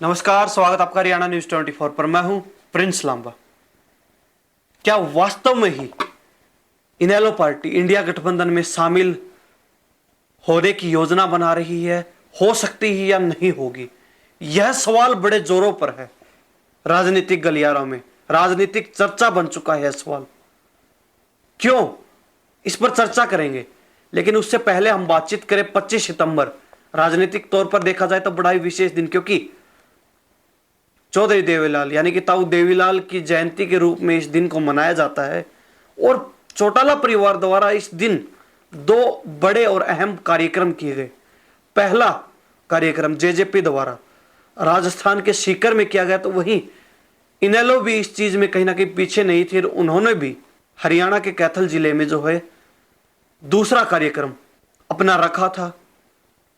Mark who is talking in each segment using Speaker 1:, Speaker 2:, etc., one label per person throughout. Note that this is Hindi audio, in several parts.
Speaker 1: नमस्कार, स्वागत आपका हरियाणा न्यूज 24 पर। मैं हूं प्रिंस लांबा। क्या वास्तव में ही इनेलो पार्टी इंडिया गठबंधन में शामिल होने की योजना बना रही है? हो सकती है या नहीं होगी, यह सवाल बड़े जोरों पर है। राजनीतिक गलियारों में राजनीतिक चर्चा बन चुका है यह सवाल। क्यों, इस पर चर्चा करेंगे, लेकिन उससे पहले हम बातचीत करें 25 सितंबर। राजनीतिक तौर पर देखा जाए तो बड़ा ही विशेष दिन, क्योंकि चौधरी देवीलाल यानी कि ताऊ देवीलाल की जयंती के रूप में इस दिन को मनाया जाता है। और चौटाला परिवार द्वारा इस दिन दो बड़े और अहम कार्यक्रम किए गए। पहला कार्यक्रम जेजेपी द्वारा राजस्थान के सीकर में किया गया, तो वहीं इनेलो भी इस चीज में कहीं ना कहीं पीछे नहीं थी। उन्होंने भी हरियाणा के कैथल जिले में जो है दूसरा कार्यक्रम अपना रखा था।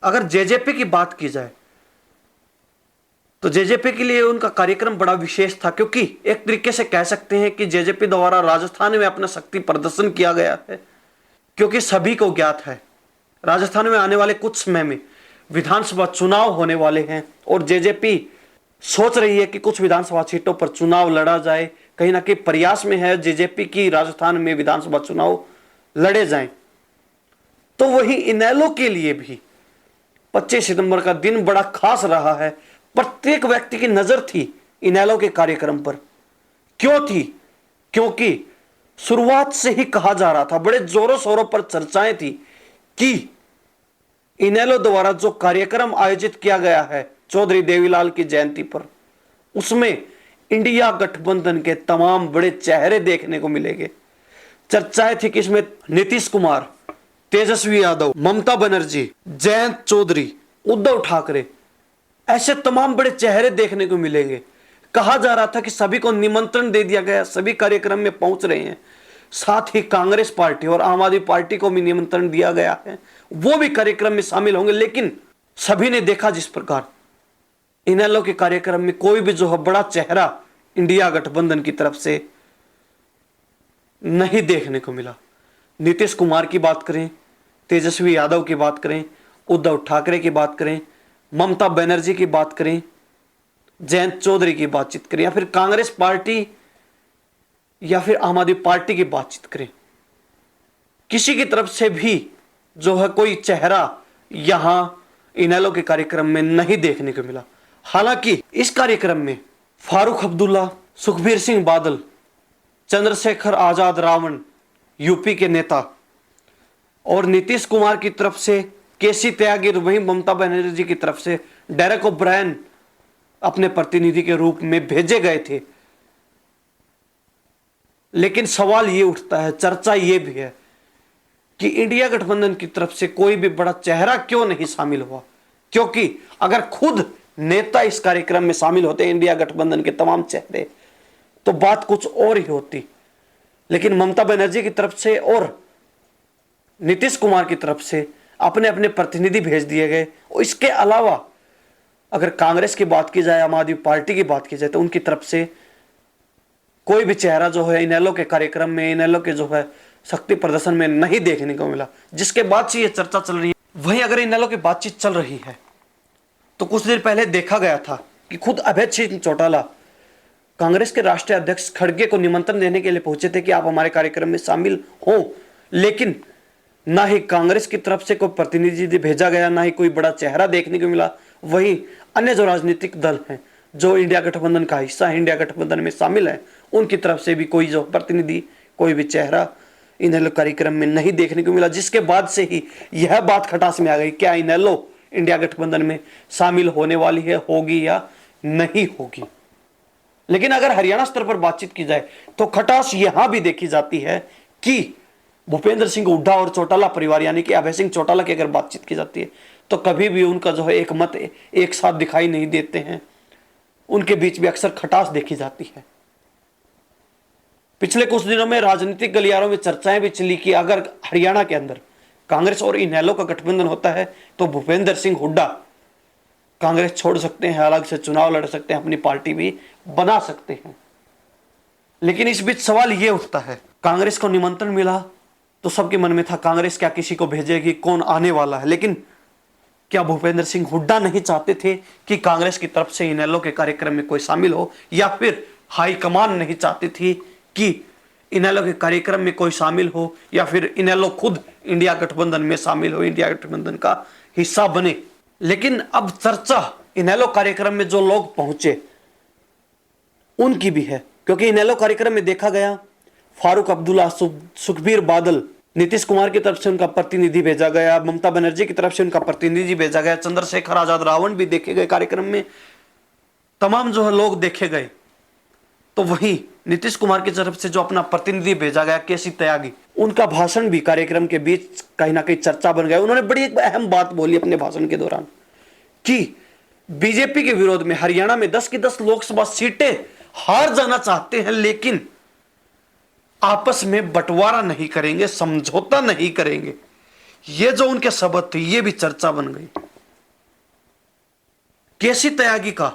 Speaker 1: अगर जेजेपी की बात की जाए तो जेजेपी के लिए उनका कार्यक्रम बड़ा विशेष था, क्योंकि एक तरीके से कह सकते हैं कि जेजेपी द्वारा राजस्थान में अपना शक्ति प्रदर्शन किया गया है। क्योंकि सभी को ज्ञात है राजस्थान में आने वाले कुछ समय में विधानसभा चुनाव होने वाले हैं, और जेजेपी सोच रही है कि कुछ विधानसभा सीटों पर चुनाव लड़ा जाए। कहीं ना कहीं प्रयास में है जेजेपी की राजस्थान में विधानसभा चुनाव लड़े जाएं। तो वही इनेलो के लिए भी 25 सितंबर का दिन बड़ा खास रहा है। प्रत्येक व्यक्ति की नजर थी इनेलो के कार्यक्रम पर। क्यों थी? क्योंकि शुरुआत से ही कहा जा रहा था, बड़े जोरों शोरों पर चर्चाएं थी कि इनेलो द्वारा जो कार्यक्रम आयोजित किया गया है चौधरी देवीलाल की जयंती पर, उसमें इंडिया गठबंधन के तमाम बड़े चेहरे देखने को मिलेंगे। चर्चाएं थी कि इसमें नीतीश कुमार, तेजस्वी यादव, ममता बनर्जी, जयंत चौधरी, उद्धव ठाकरे, ऐसे तमाम बड़े चेहरे देखने को मिलेंगे। कहा जा रहा था कि सभी को निमंत्रण दे दिया गया, सभी कार्यक्रम में पहुंच रहे हैं। साथ ही कांग्रेस पार्टी और आम आदमी पार्टी को भी निमंत्रण दिया गया है, वो भी कार्यक्रम में शामिल होंगे। लेकिन सभी ने देखा जिस प्रकार इनेलो के कार्यक्रम में कोई भी जो है बड़ा चेहरा इंडिया गठबंधन की तरफ से नहीं देखने को मिला। नीतीश कुमार की बात करें, तेजस्वी यादव की बात करें, उद्धव ठाकरे की बात करें, ममता बनर्जी की बात करें, जयंत चौधरी की बातचीत करें, या फिर कांग्रेस पार्टी या फिर आम आदमी पार्टी की बातचीत करें, किसी की तरफ से भी जो है कोई चेहरा यहां इनेलो के कार्यक्रम में नहीं देखने को मिला। हालांकि इस कार्यक्रम में फारूक अब्दुल्ला, सुखबीर सिंह बादल, चंद्रशेखर आजाद रावण यूपी के नेता, और नीतीश कुमार की तरफ से केसी त्यागी, वहीं ममता बनर्जी की तरफ से डेरेक ओब्रायन अपने प्रतिनिधि के रूप में भेजे गए थे। लेकिन सवाल यह उठता है, चर्चा यह भी है कि इंडिया गठबंधन की तरफ से कोई भी बड़ा चेहरा क्यों नहीं शामिल हुआ? क्योंकि अगर खुद नेता इस कार्यक्रम में शामिल होते इंडिया गठबंधन के तमाम चेहरे, तो बात कुछ और ही होती। लेकिन ममता बनर्जी की तरफ से और नीतीश कुमार की तरफ से अपने अपने प्रतिनिधि भेज दिए गए। और इसके अलावा अगर कांग्रेस की बात की जाए, आम आदमी पार्टी की बात की जाए, तो उनकी तरफ से कोई भी चेहरा जो है इनेलो के कार्यक्रम में, इनेलो के जो है शक्ति प्रदर्शन में नहीं देखने को मिला, जिसके बाद से ये चर्चा चल रही है। वहीं अगर इनेलो की बातचीत चल रही है तो कुछ देर पहले देखा गया था कि खुद अभय सिंह चौटाला कांग्रेस के राष्ट्रीय अध्यक्ष खड़गे को निमंत्रण देने के लिए पहुंचे थे कि आप हमारे कार्यक्रम में शामिल हो। लेकिन ना ही कांग्रेस की तरफ से कोई प्रतिनिधि भेजा गया, ना ही कोई बड़ा चेहरा देखने को मिला। वहीं अन्य जो राजनीतिक दल हैं जो इंडिया गठबंधन का हिस्सा है, इंडिया गठबंधन में शामिल है, उनकी तरफ से भी कोई जो प्रतिनिधि, कोई भी चेहरा इनेलो कार्यक्रम में नहीं देखने को मिला। जिसके बाद से ही यह बात खटास में आ गई, क्या इनेलो इंडिया गठबंधन में शामिल होने वाली है, होगी या नहीं होगी। लेकिन अगर हरियाणा स्तर पर बातचीत की जाए तो खटास यहां भी देखी जाती है कि भूपेंद्र सिंह हुड्डा और चौटाला परिवार यानी कि अभय सिंह चौटाला की अगर बातचीत की जाती है तो कभी भी उनका जो है एक मत एक साथ दिखाई नहीं देते हैं। उनके बीच भी अक्सर खटास देखी जाती है। पिछले कुछ दिनों में राजनीतिक गलियारों में चर्चाएं भी चली कि अगर हरियाणा के अंदर कांग्रेस और इनेलो का गठबंधन होता है तो भूपेंद्र सिंह हुड्डा कांग्रेस छोड़ सकते हैं, अलग से चुनाव लड़ सकते हैं, अपनी पार्टी भी बना सकते हैं। लेकिन इस बीच सवाल यह उठता है, कांग्रेस को निमंत्रण मिला तो सबके मन में था कांग्रेस क्या किसी को भेजेगी, कौन आने वाला है। लेकिन क्या भूपेंद्र सिंह हुड्डा नहीं चाहते थे कि कांग्रेस की तरफ से इनेलो के कार्यक्रम में कोई शामिल हो, या फिर हाईकमान नहीं चाहती थी कि इनेलो के कार्यक्रम में कोई शामिल हो, या फिर इनेलो खुद इंडिया गठबंधन में शामिल हो, इंडिया गठबंधन का हिस्सा बने। लेकिन अब चर्चा इनेलो कार्यक्रम में जो लोग पहुंचे उनकी भी है, क्योंकि इनेलो कार्यक्रम में देखा गया फारूक अब्दुल्ला, सुखबीर बादल, नीतीश कुमार की तरफ से उनका प्रतिनिधि भेजा गया, ममता बनर्जी की तरफ से उनका प्रतिनिधि भेजा गया, चंद्रशेखर आजाद रावण भी देखे गए कार्यक्रम में, तमाम जो है लोग देखे गए। तो वहीं नीतीश कुमार की तरफ से जो अपना प्रतिनिधि भेजा गया केसी त्यागी, उनका भाषण भी कार्यक्रम के बीच कहीं ना कहीं चर्चा बन गया। उन्होंने बड़ी एक अहम बात बोली अपने भाषण के दौरान कि बीजेपी के विरोध में हरियाणा में 10 की 10 लोकसभा सीटें हार जाना चाहते हैं, लेकिन आपस में बंटवारा नहीं करेंगे, समझौता नहीं करेंगे। ये जो उनके शब्द थे ये भी चर्चा बन गई। केसी त्यागी का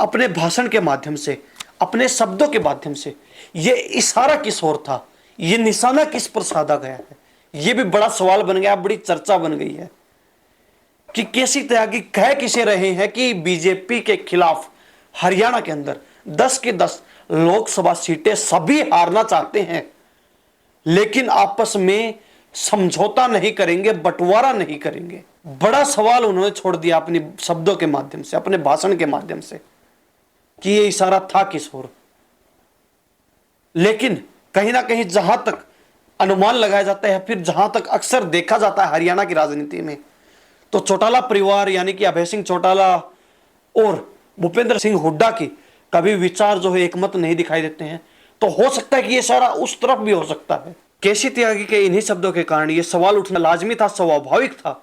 Speaker 1: अपने भाषण के माध्यम से, अपने शब्दों के माध्यम से ये इशारा किस ओर था, ये निशाना किस पर साधा गया है, ये भी बड़ा सवाल बन गया, बड़ी चर्चा बन गई है कि केसी त्यागी कह किसे रहे हैं कि बीजेपी के खिलाफ हरियाणा के अंदर 10 की 10 लोकसभा सीटें सभी हारना चाहते हैं, लेकिन आपस में समझौता नहीं करेंगे, बंटवारा नहीं करेंगे। बड़ा सवाल उन्होंने छोड़ दिया अपने शब्दों के माध्यम से, अपने भाषण के माध्यम से, कि ये इशारा था किस ओर। लेकिन कहीं ना कहीं जहां तक अनुमान लगाया जाता है, फिर जहां तक अक्सर देखा जाता है हरियाणा की राजनीति में, तो चौटाला परिवार यानी कि अभय सिंह चौटाला और भूपेंद्र सिंह हुड्डा की कभी विचार जो है एकमत नहीं दिखाई देते हैं। तो हो सकता है कि ये सारा उस तरफ भी हो सकता है। केसी त्यागी के इन्हीं शब्दों के कारण ये सवाल उठना लाजमी था, स्वाभाविक था,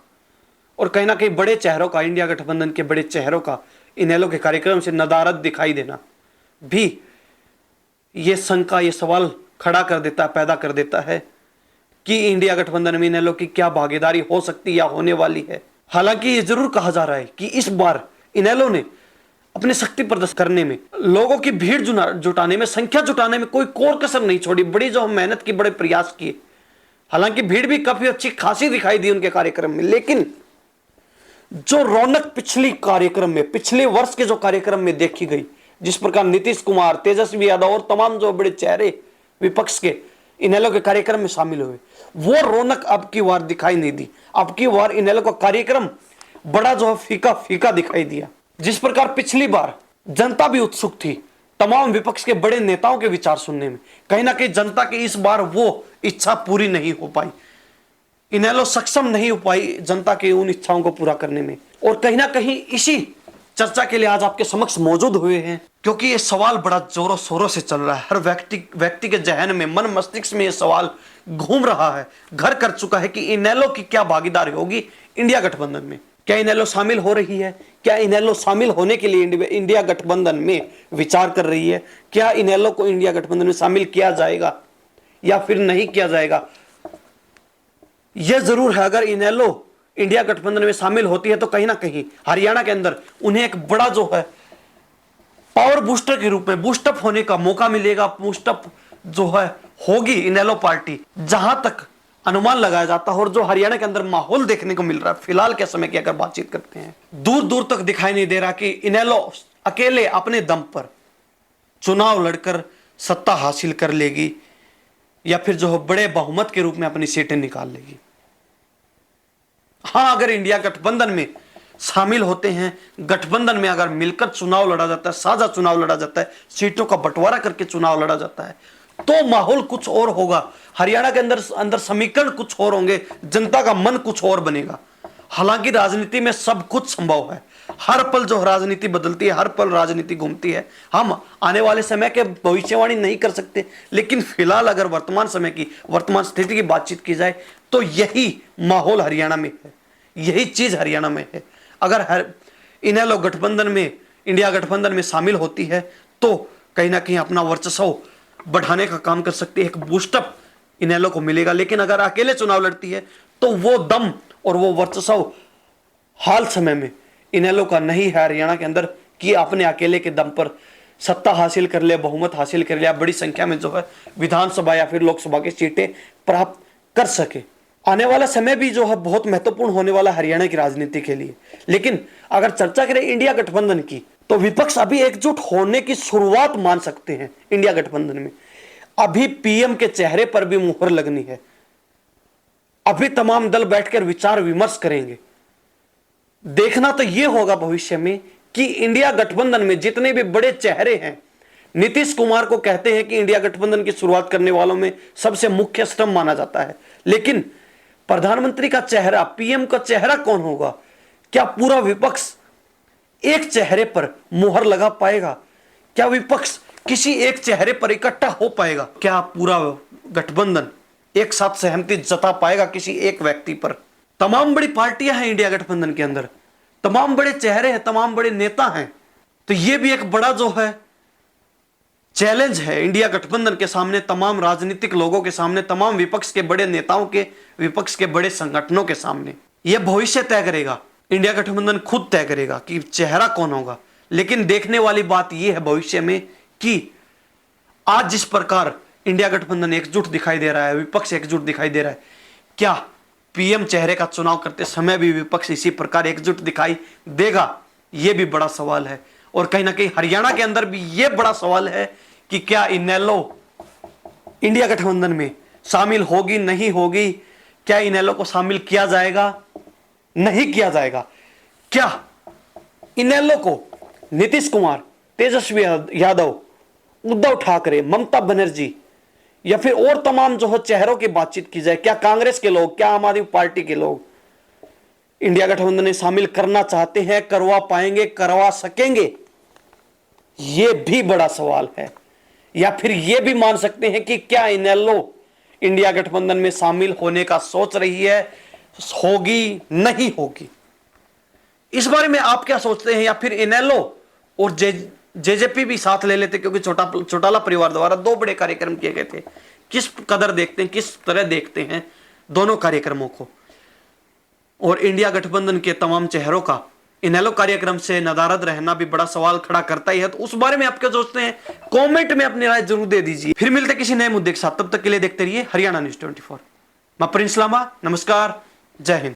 Speaker 1: और कहीं ना कहीं बड़े चेहरों का, इंडिया गठबंधन के बड़े चेहरों का इनेलो के कार्यक्रम से नदारद दिखाई देना भी ये शंका, ये सवाल खड़ा कर देता है, पैदा कर देता है कि इंडिया गठबंधन में इनेलो की क्या भागीदारी हो सकती या होने वाली है। हालांकि ये जरूर कहा जा रहा है कि इस बार इनेलो ने अपने शक्ति प्रदर्शन करने में, लोगों की भीड़ जुटाने में, संख्या जुटाने में कोई कोर कसर नहीं छोड़ी। बड़ी जो मेहनत की, बड़े प्रयास किए। हालांकि भीड़ भी काफी अच्छी खासी दिखाई दी उनके कार्यक्रम में, लेकिन जो रौनक पिछले वर्ष के जो कार्यक्रम में देखी गई, जिस प्रकार नीतीश कुमार, तेजस्वी यादव और तमाम जो बड़े चेहरे विपक्ष के इनेलो के कार्यक्रम में शामिल हुए, वो रौनक अब की बार दिखाई नहीं दी। अब की बार इनेलो का कार्यक्रम बड़ा जो है फीका फीका दिखाई दिया। जिस प्रकार पिछली बार जनता भी उत्सुक थी तमाम विपक्ष के बड़े नेताओं के विचार सुनने में, कहीं ना कहीं जनता की इस बार वो इच्छा पूरी नहीं हो पाई। इनेलो सक्षम नहीं हो पाई जनता की उन इच्छाओं को पूरा करने में। और कहीं ना कहीं इसी चर्चा के लिए आज आपके समक्ष मौजूद हुए हैं, क्योंकि ये सवाल बड़ा जोरों शोरों से चल रहा है। हर व्यक्ति के जहन में, मन मस्तिष्क में ये सवाल घूम रहा है, घर कर चुका है कि इनेलो की क्या भागीदारी होगी इंडिया गठबंधन में। क्या इनेलो शामिल हो रही है? क्या इनेलो शामिल होने के लिए इंडिया गठबंधन में विचार कर रही है? क्या इनेलो को इंडिया गठबंधन में शामिल किया जाएगा या फिर नहीं किया जाएगा? यह जरूर है, अगर इनेलो इंडिया गठबंधन में शामिल होती है तो कहीं ना कहीं हरियाणा के अंदर उन्हें एक बड़ा जो है पावर बूस्टर के रूप में बूस्टअप होने का मौका मिलेगा। बूस्टअप जो है होगी इनेलो पार्टी, जहां तक अनुमान लगाया जाता है और जो हरियाणा के अंदर माहौल देखने को मिल रहा है फिलहाल के समय की अगर बातचीत करते हैं, दूर दूर तक दिखाई नहीं दे रहा कि इनेलो अकेले अपने दम पर चुनाव लड़कर सत्ता हासिल कर लेगी या फिर जो है बड़े बहुमत के रूप में अपनी सीटें निकाल लेगी। हां, अगर इंडिया गठबंधन में शामिल होते हैं, गठबंधन में अगर मिलकर चुनाव लड़ा जाता है, साझा चुनाव लड़ा जाता है, सीटों का बंटवारा करके चुनाव लड़ा जाता है, तो माहौल कुछ और होगा। हरियाणा के अंदर समीकरण कुछ और होंगे, जनता का मन कुछ और बनेगा। हालांकि राजनीति में सब कुछ संभव है, हर पल जो राजनीति बदलती है, हर पल राजनीति घूमती है। हम आने वाले समय के भविष्यवाणी नहीं कर सकते, लेकिन फिलहाल अगर वर्तमान समय की, वर्तमान स्थिति की बातचीत की जाए तो यही माहौल हरियाणा में है, यही चीज हरियाणा में है। अगर इनेलो गठबंधन में, इंडिया गठबंधन में शामिल होती है तो कहीं ना कहीं अपना वर्चस्व बढ़ाने का काम कर सकती है, एक बूस्टअप इनेलो को मिलेगा। लेकिन अगर अकेले चुनाव लड़ती है तो वो दम और वो वर्चस्व हाल समय में इनेलो का नहीं है हरियाणा के अंदर कि अपने अकेले के दम पर सत्ता हासिल कर ले, बहुमत हासिल कर ले, बड़ी संख्या में जो है विधानसभा या फिर लोकसभा की सीटें प्राप्त कर सके। आने वाला समय भी जो है बहुत महत्वपूर्ण होने वाला हरियाणा की राजनीति के लिए। लेकिन अगर चर्चा करें इंडिया गठबंधन की, तो विपक्ष अभी एकजुट होने की शुरुआत मान सकते हैं। इंडिया गठबंधन में अभी पीएम के चेहरे पर भी मुहर लगनी है। अभी तमाम दल बैठकर विचार विमर्श करेंगे। देखना तो यह होगा भविष्य में कि इंडिया गठबंधन में जितने भी बड़े चेहरे हैं, नीतीश कुमार को कहते हैं कि इंडिया गठबंधन की शुरुआत करने वालों में सबसे मुख्य स्तंभ माना जाता है। लेकिन प्रधानमंत्री का चेहरा, पीएम का चेहरा कौन होगा? क्या पूरा विपक्ष एक चेहरे पर मुहर लगा पाएगा? क्या विपक्ष किसी एक चेहरे पर इकट्ठा हो पाएगा? क्या पूरा गठबंधन एक साथ सहमति जता पाएगा किसी एक व्यक्ति पर? तमाम बड़ी पार्टियां हैं इंडिया गठबंधन के अंदर, तमाम बड़े चेहरे हैं, तमाम बड़े नेता हैं। तो यह भी एक बड़ा जो है चैलेंज है इंडिया गठबंधन के सामने, तमाम राजनीतिक लोगों के सामने, तमाम विपक्ष के बड़े नेताओं के, विपक्ष के बड़े संगठनों के सामने। यह भविष्य तय करेगा, इंडिया गठबंधन खुद तय करेगा कि चेहरा कौन होगा। लेकिन देखने वाली बात यह है भविष्य में कि आज जिस प्रकार इंडिया गठबंधन एकजुट दिखाई दे रहा है, विपक्ष एकजुट दिखाई दे रहा है, क्या पीएम चेहरे का चुनाव करते समय भी विपक्ष इसी प्रकार एकजुट दिखाई देगा? यह भी बड़ा सवाल है। और कहीं ना कहीं हरियाणा के अंदर भी यह बड़ा सवाल है कि क्या इनेलो इंडिया गठबंधन में शामिल होगी, नहीं होगी? क्या इनेलो को शामिल किया जाएगा, नहीं किया जाएगा? क्या इनेलो को नीतीश कुमार, तेजस्वी यादव, उद्धव ठाकरे, ममता बनर्जी या फिर और तमाम जो है चेहरों की बातचीत की जाए, क्या कांग्रेस के लोग, क्या आम आदमी पार्टी के लोग इंडिया गठबंधन में शामिल करना चाहते हैं, करवा पाएंगे, करवा सकेंगे? यह भी बड़ा सवाल है। या फिर यह भी मान सकते हैं कि क्या इनेलो इंडिया गठबंधन में शामिल होने का सोच रही है, होगी, नहीं होगी? इस बारे में आप क्या सोचते हैं? या फिर इनेलो और जेजेपी भी साथ ले लेते, क्योंकि चौटाला परिवार द्वारा 2 बड़े कार्यक्रम किए गए थे। किस कदर देखते हैं, किस तरह देखते हैं दोनों कार्यक्रमों को? और इंडिया गठबंधन के तमाम चेहरों का इनेलो कार्यक्रम से नदारद रहना भी बड़ा सवाल खड़ा करता ही है। तो उस बारे में आप क्या सोचते हैं? कमेंट में अपनी राय जरूर दे दीजिए। फिर मिलते किसी नए मुद्दे के साथ, तब तक के लिए देखते रहिए हरियाणा न्यूज़ 24। मैं प्रिंस लांबा, नमस्कार, जय हिंद।